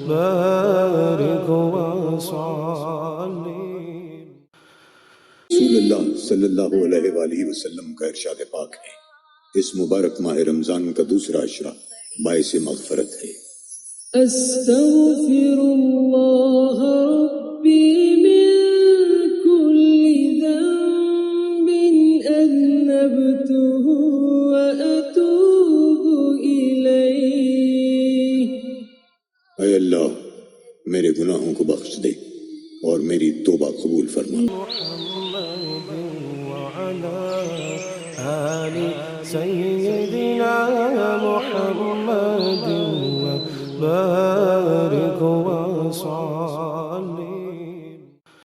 بارك وصلي. رسول اللہ صلی اللہ علیہ وآلہ وسلم کا ارشاد پاک ہے، اس مبارک ماہ رمضان کا دوسرا عشرہ باعث مغفرت ہے۔ استغفر اللہ ربی من کل ذنب اذنبته واتوب الیہ۔ اے اللہ میرے گناہوں کو بخش دے اور میری توبہ قبول فرما۔ محمد وعلى آل سيدنا محمد وبارك وصلي.